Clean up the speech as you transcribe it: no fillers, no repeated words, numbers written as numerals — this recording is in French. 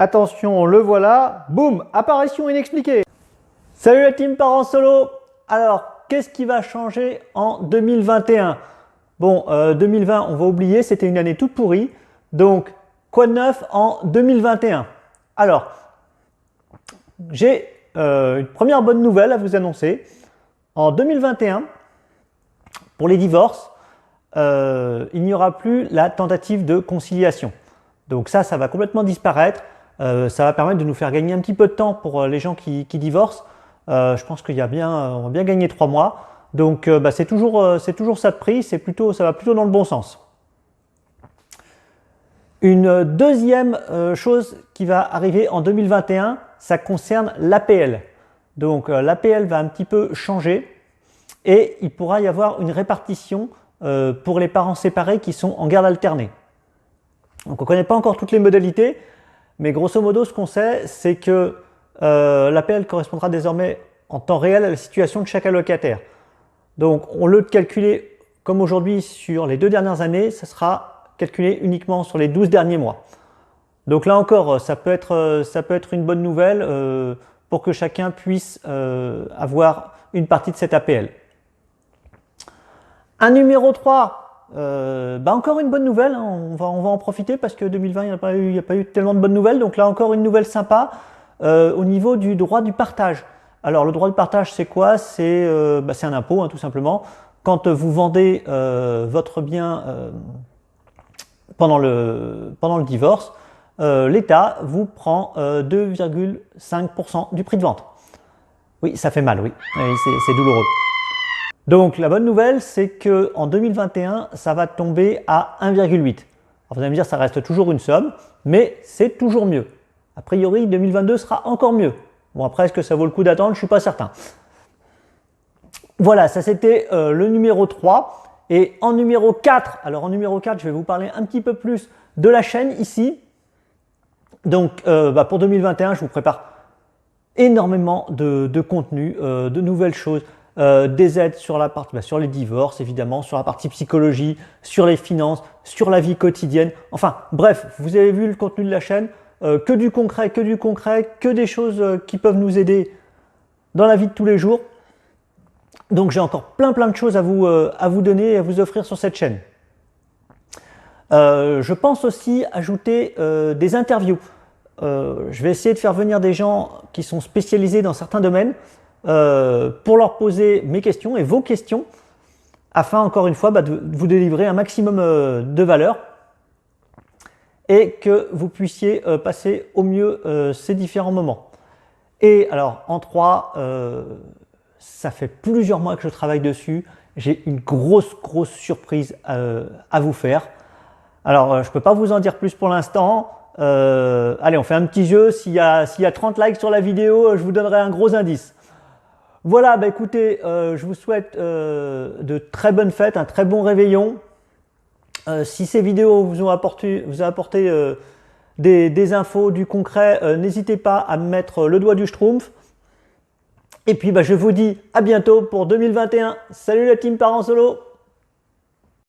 attention, le voilà, boum, apparition inexpliquée. Salut la team Parents Solo. Alors, qu'est-ce qui va changer en 2021? Bon, 2020, on va oublier, c'était une année toute pourrie. Donc, quoi de neuf en 2021? Alors, j'ai une première bonne nouvelle à vous annoncer. En 2021, pour les divorces, il n'y aura plus la tentative de conciliation. Donc ça va complètement disparaître. Ça va permettre de nous faire gagner un petit peu de temps pour les gens qui divorcent. Je pense qu'il y a on va bien gagner 3 mois. Donc c'est toujours ça de prix, ça va plutôt dans le bon sens. Une deuxième chose qui va arriver en 2021, ça concerne l'APL. Donc l'APL va un petit peu changer et il pourra y avoir une répartition pour les parents séparés qui sont en garde alternée. Donc on ne connaît pas encore toutes les modalités, mais grosso modo ce qu'on sait, c'est que l'APL correspondra désormais en temps réel à la situation de chaque allocataire. Donc au lieu de calculer comme aujourd'hui sur les 2 dernières années, ça sera calculé uniquement sur les 12 derniers mois. Donc là encore, ça peut être une bonne nouvelle pour que chacun puisse avoir une partie de cette APL. Un numéro 3, encore une bonne nouvelle, hein, on va en profiter parce que 2020, il n'y a pas eu tellement de bonnes nouvelles. Donc là encore une nouvelle sympa au niveau du droit du partage. Alors le droit de partage, c'est quoi? C'est un impôt, hein, tout simplement. Quand vous vendez votre bien pendant le divorce, l'État vous prend 2,5% du prix de vente. Oui, ça fait mal, oui, c'est douloureux. Donc la bonne nouvelle, c'est qu'en 2021, ça va tomber à 1,8. Vous allez me dire, ça reste toujours une somme, mais c'est toujours mieux. A priori, 2022 sera encore mieux. Bon, après, est-ce que ça vaut le coup d'attendre? Je ne suis pas certain. Voilà, ça c'était le numéro 3. Et en numéro 4, alors en numéro 4, je vais vous parler un petit peu plus de la chaîne ici. Donc pour 2021, je vous prépare énormément de contenu, de nouvelles choses, des aides sur la partie, sur les divorces évidemment, sur la partie psychologie, sur les finances, sur la vie quotidienne. Enfin bref, vous avez vu le contenu de la chaîne, que du concret, que des choses qui peuvent nous aider dans la vie de tous les jours. Donc j'ai encore plein de choses à vous donner et à vous offrir sur cette chaîne. Je pense aussi ajouter des interviews. Je vais essayer de faire venir des gens qui sont spécialisés dans certains domaines pour leur poser mes questions et vos questions afin encore une fois de vous délivrer un maximum de valeur et que vous puissiez passer au mieux ces différents moments. Et alors en 3, ça fait plusieurs mois que je travaille dessus. J'ai une grosse surprise à vous faire. Alors, je ne peux pas vous en dire plus pour l'instant. Allez, on fait un petit jeu. S'il y a 30 likes sur la vidéo, je vous donnerai un gros indice. Voilà, écoutez, je vous souhaite de très bonnes fêtes, un très bon réveillon. Si ces vidéos vous ont apporté des infos, du concret, n'hésitez pas à me mettre le doigt du schtroumpf. Et puis je vous dis à bientôt pour 2021. Salut la team Parents Solo!